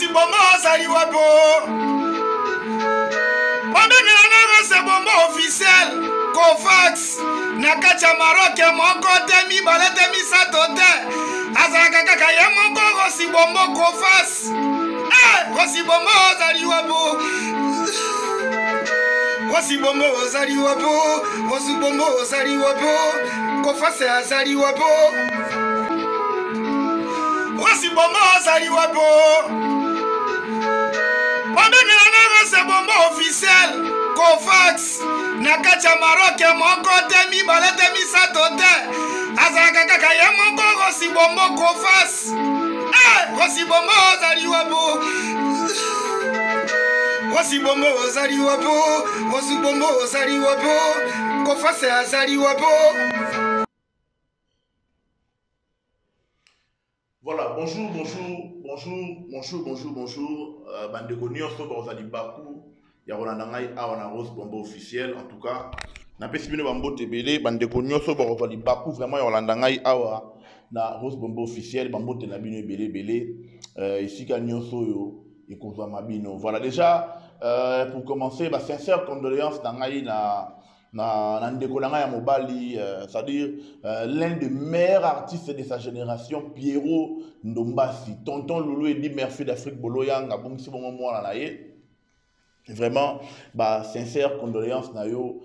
Voici Bombo Saliwapo. C'est Bombo officiel. Kofax. Nakacha Maroc mon côté mi balete mi satote. Azaka kaka ya mon ko si Bombo Kofax. Voici Bombo Saliwapo. Voici Bombo Saliwapo. Voici Bombo Saliwapo. Kofax à Saliwapo. Voici Bombo Saliwapo. C'est Bombo officiel. Kofax. Nakacha Maroc mon côté mi balete mi satote. Azaka kaka ya mon ko si Bombo Kofax. Voici Bombo Saliwapo. Voici Bombo Saliwapo. Voici Bombo Saliwapo. Kofax à Saliwapo. Voilà, bonjour. Bande Konyoso, Bozali Baku, Yarona Nangai, Awana Rose Bombo officiel, en tout cas. Na pesibino Bambo Tebele, Bande Konyoso, Bozali Baku, vraiment Yarona Nangai, Awa, na Rose Bombo officiel, Bambo Tenabino Belé, ici Kanyoso yo, et Kozwa Mabino. Voilà, déjà, pour commencer, sincère condoléance Nangai na Ndekolanga ya Mobali, c'est-à-dire l'un des meilleurs artistes de sa génération, Pierrot Ndombasi. Tonton Loulou et dit merci d'Afrique Boloyang, Abongsi Bongo na ye. Vraiment, sincère condoléance na yo,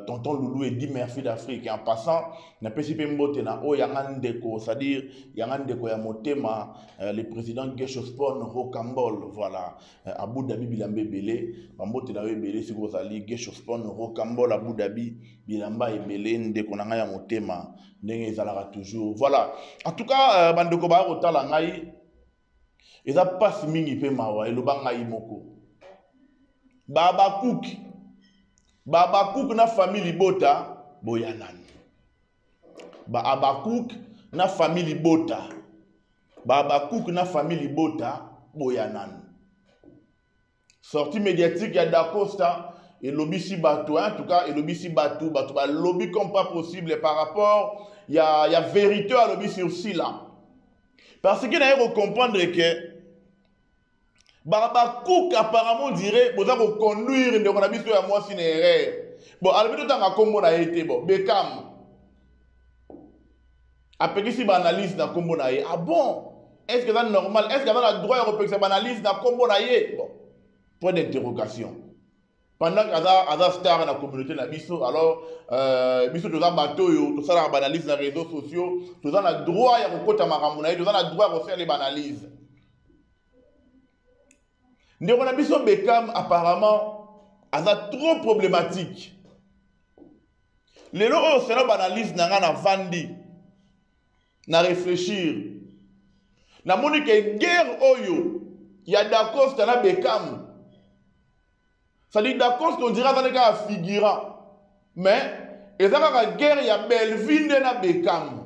tonton Loulou et dit merci d'Afrique. Et en passant, na pesipe mbote na o yangandeko, c'est-à-dire yangandeko ya motema, le président Geshospon Rocambole, voilà, Abu Dhabi Bilambe Belé, mbote na yo belé si vous allez Geshospon Rocambole Abu Dhabi Bilamba et Belé ndeko na ya motema, ndenge ezalaka toujours. Voilà. En tout cas, bandeko ba rotala ngai, eza passe mingi pe mawa eloba ngai moko. Baba Cook na famille Bota Boyanan. Baba Cook na famille Bota. Baba Cook na famille Bota Boyanan. Sortie médiatique ya Da Costa et lobby si bateau, en tout cas et lobby si bateau, lobby comme pas possible par rapport y a vérité à lobby sur si là. Parce qu'il n'a pas comprendre que Baba Cook apparemment dirait vous avez conduire de mon avis sur moi c'est une erreur. Bon, alors tout en combo na été bon, Beckham. Après si analyse na combo na ah bon, est-ce que c'est normal? Est-ce qu'il y a le droit européen que ça analyse na combo na bon, point d'interrogation. Pendant qu'il y a star dans la communauté na biso, alors biso tous en bateau yo, tout ça la analyse dans les réseaux sociaux, tout ça le droit ya kokota makambo na tout ça le droit de faire les analyses. Ndeko Beckham apparemment a trop problématique. Les lois c'est là analyse na vandi na réfléchir. Na moni que guerre oyo y a Da Costa na Beckham. Ça dit Da Costa on dira ça n'est qu'un figurant. Mais et ça la guerre y a Belvin na Beckham.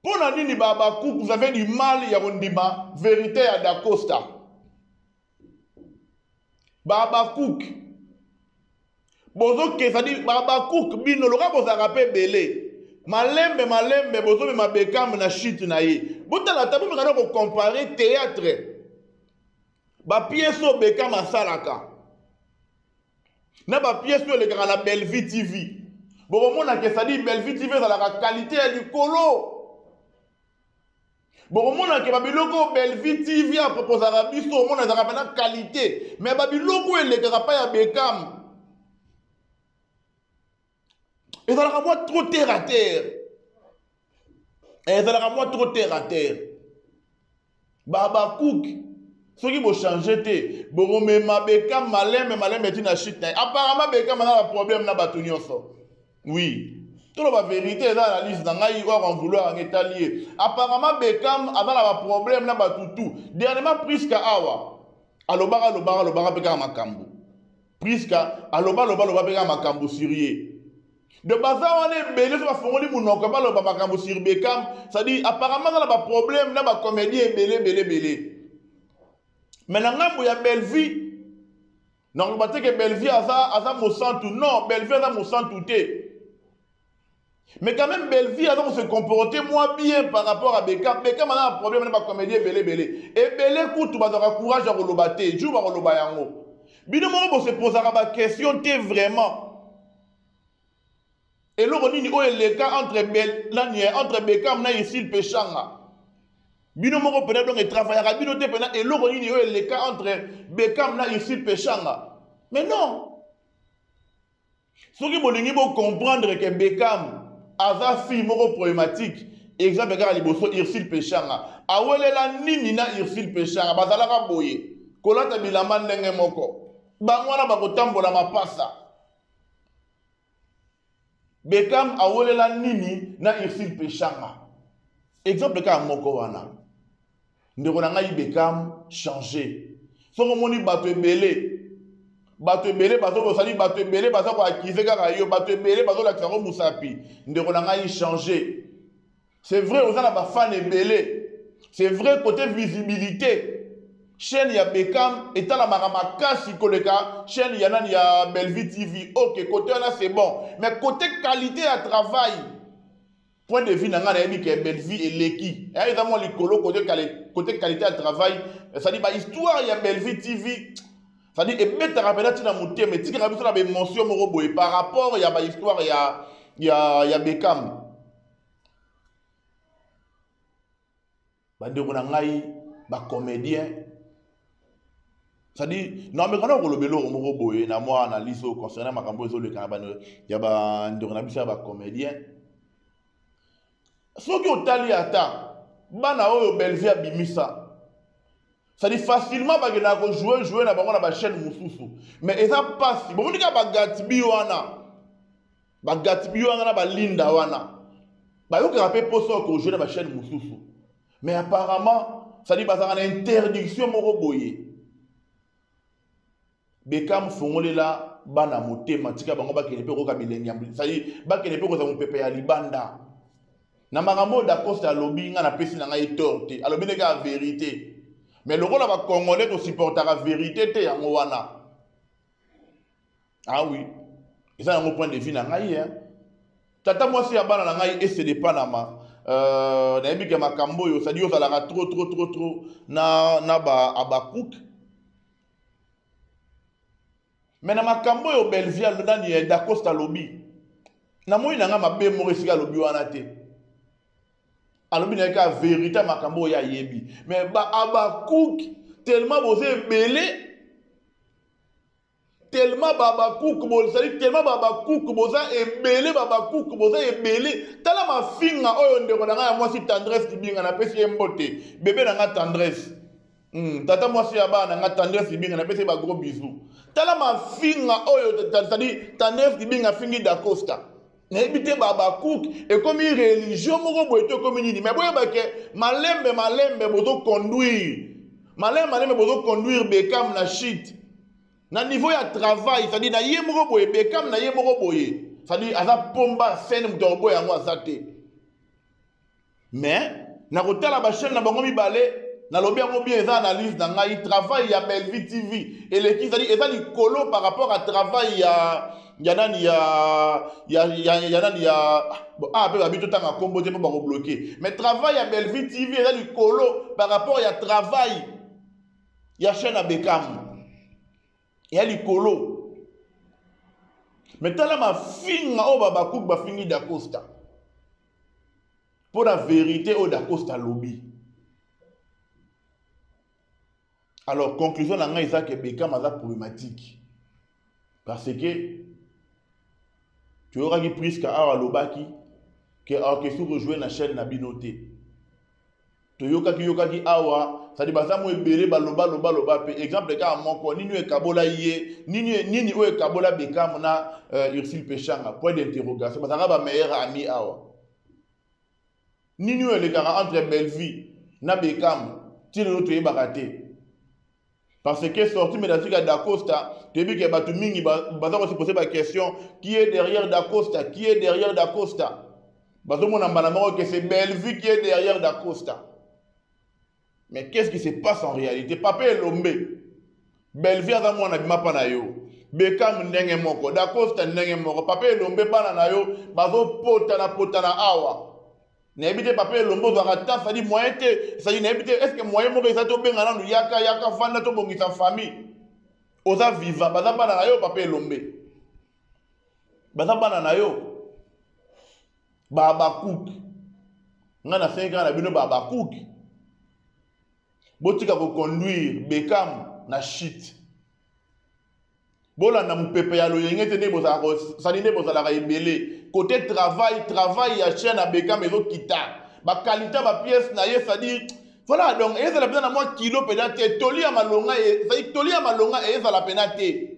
Pour la nini Baba Cook, vous avez du mal, il y a une vérité à Da Costa. Baba Cook. Bozo que ça dit Baba Cook, bino loka boza rappel belé. Malembe, bozo me Beckham na shit na ye. Bota la tabu me ko comparer théâtre. Ba pièce au Beckham à Salaka. Na ba pièce le gars la Bellevue TV. Bon mona que ça dit Bellevue TV ça la qualité du colo. Bon, on a que Babiloko Bellevue TV a proposé à Bisso, on a la qualité. Mais Babiloko, il n'est pas à Beckham. Et ça a moi trop terre à terre. Et ça a moi trop terre à terre. Baba Cook, ce qui va changer, bon, mais ma Beckham, malin, est une achite. Apparemment, Beckham a un problème dans Batunio. Oui. Tout la vérité dans la liste d'Angaï, on vouloir en étalier. Apparemment, Beckham a un problème dans Batutu. Dernièrement, Priska Awa. Alobara, Beckham Makambo. Priska, Alobara, Beckham Makambo Syrie. De bazar, on est belé sur la formule, mon oncle, Alobara Makambo sur Beckham. Ça dit, apparemment, on a un problème dans la comédie, belé. Maintenant, il y a Bellevue. Non, on va dire que Bellevue a ça, mon sang tout. Non, Bellevue a mon sang tout. Mais quand même, Belleville a donc se comporter moins bien par rapport à Beckham. Beckham a un problème, il a un comédien belé. Et belé, écoute, tu vas avoir courage à rolobater. Tu vas rolobater. Bino mo se posera la question, t'es vraiment. Et là, on dit, oh, le cas entre Beckham et Isil Péchanga. Bino mo peut-être donc travaillera. Bino te pena. Et là, on dit, oh, le cas entre Beckham et Isil Péchanga. Mais non. Ce qui vous comprendre que Beckham a sa fille problématique. Exemple, car liboso Isil Péchanga. Awele la nini na Isil Péchanga. Bazalaka boye. Kolata bilamba ndenge moko. Bangwana bakotambola mapasa. Beckham awolela nini na Isil Péchanga. Exemple ka moko wana. Ndeko na ngai Beckham changer. Soko moni bato ebele. Bato ebele bazo bosali bato ebele bazo ko accuser kaka yo bato ebele bazo la karo musapi. Ndeko na ngai changer. C'est vrai aux ana ba fan ebele. C'est vrai côté visibilité. Chaîne ya Beckham et la maramakasi koleka chaîne ya nani ya Belleville TV. Ok, côté là c'est bon, mais côté qualité à travail, point de vue nanga na yebi que Belleville et leki. Et évidemment les colo côté qualité à travail, ça dit ba histoire ya Belleville TV. Ça dit et mettre rappela tina muté mais tika biso na ba émotion moko boye par rapport ya ba histoire ya Beckham. Ba ndeko na ngai ba comédien. Ça dit, non, mais quand on a le moko boye, na moi analyse concernant ma cambozo le canabane, il y a ba ndornabisa ba comédien. Ce qui ont tali ata, bana oyo Belleville bimisa. Ça dit facilement ba gena ko jouer na bango na ba chaîne mususu. Mais eza passe, bon ndika ba Gatbi wana. Ba Gatbi wana na ba Linda wana. Ba yo ka pe poso ko jouer na ba chaîne mususu. Mais apparemment, ça dit ba za na interdiction moko boye. Beckham fongolela bana motema tika bango bakene pe ko kabilenya sali bakene pe ko za mopepe ya libanda na makambo da Costa lobby nga na pesi na ngai torte alobi ne ka vérité mais le rôle ba congolais to supportera vérité te yango wana ah oui ça un point de vue na ngai hein tata moi si ya bana na ngai et c'est de Panama na yebi ke makambo yo sali yo za la trop na ba abakouk. Mais na makambo yo Belleville le dani da Costa lobby. Na moi nanga mabe mo resika lobby wana te. Alobi na ka vérité makambo ya yebi. Mais ba abakouk tellement bosé belé tellement babakouk bosali tellement babakouk boza ebelé babakouk boza ebelé tala ma finga oyo ndeko nanga ya mwasi tendresse dibinga na pesi mbote bébé nanga tendresse. Tata moi si aba nanga tendresse dibinga na pesi ba gros bisous. Tala ma finga oyo c'est-à-dire tendresse dibinga fingi da Costa. Na ebité baba cook et comme religion moko boye to comme nini mais boye ba ke malembe bozo conduire. Malembe bozo conduire Beckham na shit. Na niveau ya travail, c'est-à-dire na ye moko boye Beckham na ye moko boye. C'est-à-dire aza pomba scène mtorbo yango azate. Mais na kotala ba chaîne na bango mibale na lobi yango bien eza analyse na ngai travail ya Belleville TV et les qui c'est-à-dire eza likolo par rapport à travail ya nani ya nani ya ah pe babito tanga kombo te po ba bloquer mais travail ya Belleville TV eza likolo par rapport ya travail ya chaîne à Beckham ya likolo mais tala ma finga o baba cook ba fingi da Costa pour la vérité au da Costa lobby. Alors, conclusion, la nga que Beckham a problématique. Parce que tu auras dit prise qu'à Lobaki, que a question de jouer la chaîne na binoté. Tu yoka ki awa, ça dit basa mo ebele ba loba pe exemple ka moko nini e kabola yé, nini o e kabola Beckham na Isil Péchanga, point d'interrogation. Basa ba meilleur ami awa. Nini o le gara entre Belleville na Beckham, ti le autre e baraté. Parce que sorti médiatique à Da Costa, tu as vu que Batu Mingi va se poser la question qui est derrière Da Costa? Qui est derrière Da Costa? Bazo mon ambalamaro que c'est Belleville qui est derrière Da Costa. Mais qu'est-ce qui se passe en réalité? Papa est lombé. Belleville a mon abima panayo. Bekam ndenge moko, Da Costa ndenge moko, Papa Elombe bana na yo, bazo potana awa. N'habite Papa Elombe zarata, ça dit moyen te, ça dit n'habite, est-ce que moyen moko ça to benga na yaka vanda to bongisa famille. Oza vivant, baza bana na yo Papa Elombe. Baza bana na yo. Baba Cook. Ngana 5 ans na bino Baba Cook. Botika ko conduire Bekam na shit. Bola na mupepe ya loyengete ne boza ko salinde boza la ebele côté travail ya chaîne à Bekam ezo kita ba qualité ba pièce na ye ça dit voilà donc et ça la pena moi kilo peut-être toli ya malonga et ça toli ya malonga et ça la pena te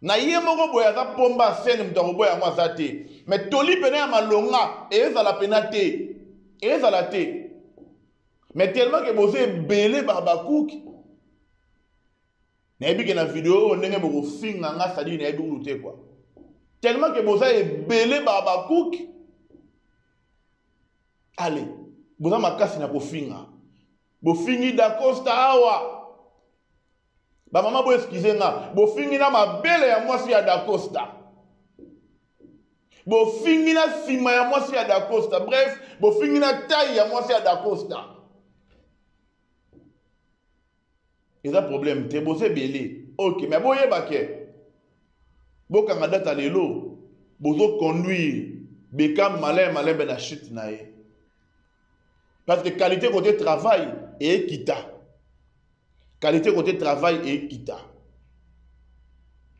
na ye moko boya za pomba scène mtako boya moi ça te mais toli pena ya malonga et ça la pena te et ça la te mais tellement que bosé belé Baba Cook. N'ayez que la vidéo, on est beaucoup fin nga ça dit n'ayez pas quoi. Tellement que vous avez belé Baba Cook. Allez, vous avez ma casse na ko finga. Bo fingi Da Costa awa. Ba maman bo excusez nga, bo fingi na ma belle ya moi si ya Da Costa. Bo fingi na sima ya moi si ya Da Costa. Bref, bo fingi na taille ya moi si ya Da Costa. Il y a un problème, tu es bossé belé. Ok, mais bon, il y a un baquet. Bon, quand on a date à l'élo, bozo conduire, Bekam malin, ben la chute nae. Parce que qualité côté travail et kita. Qualité côté travail et kita.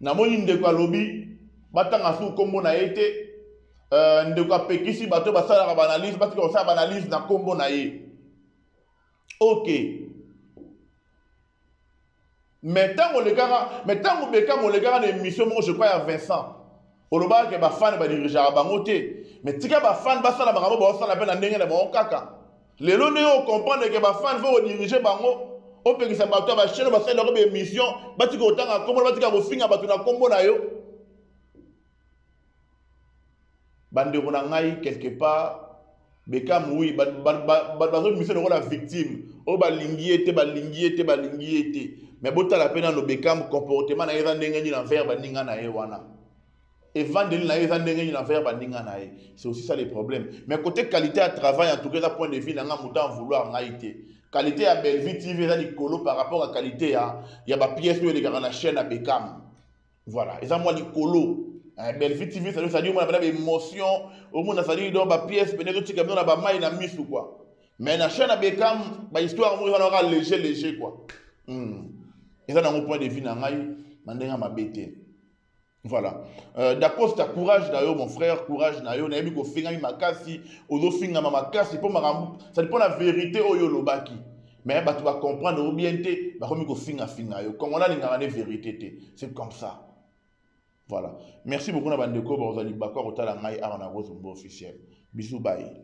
Namoni ndeko lobby, batanga sou kombo na été, ndeko pekisi bato basala ba analyse, parce qu'on sa analyse na kombo na ye. Ok. Mais tant que Bekam on le gars des missions, je crois à Vincent. On le que ba fan ba diriger à bangoté. Mais tika ba fan ba sala ba ba sala ben ndenge na ba kaka. Les lones on comprendre que ba fan faut diriger bango. On peut que ça ba ba chaîne ba sala ba mission, ba tika otanga kombo ba tika ko finga ba tuna kombo na yo. Bande ko na ngai quelque part Bekam oui ba mission de la victime. O ba lingiete. Mais bota la peine no Bekam comportement na yeza ndenge ni l'enfer ba ninga na ye wana. Evangeli na yeza ndenge ni l'enfer ba ninga na ye. C'est aussi ça le problème. Mais côté qualité à travail en tout cas point de vue na nga muta vouloir ngaité. Qualité à Belleville TV ça likolo par rapport à qualité à y a ba pièce de les na chaîne à Bekam. Voilà, et ça moi likolo. Belleville TV ça dit on a pas d'émotion, au moins ça dit donc ba pièce peut-être tu comme on a ba maille na miss ou quoi. Mais na chaîne à Bekam ba histoire on aura léger quoi. Et ça dans mon point de vue nangai ma bête. Voilà. Da Costa courage d'ailleurs mon frère, courage d'ailleurs na ko finga makasi, ozo finga makasi pour marambu, ça dépend la vérité oyo lobaki. Mais tu vas comprendre ou bien te ba komi ko finga yo. Comme on a l'ingana vérité te. C'est comme ça. Voilà. Merci beaucoup na bandeko ba ozali bakwa otala ngai ara na Rose Mbo officiel. Bisous bye.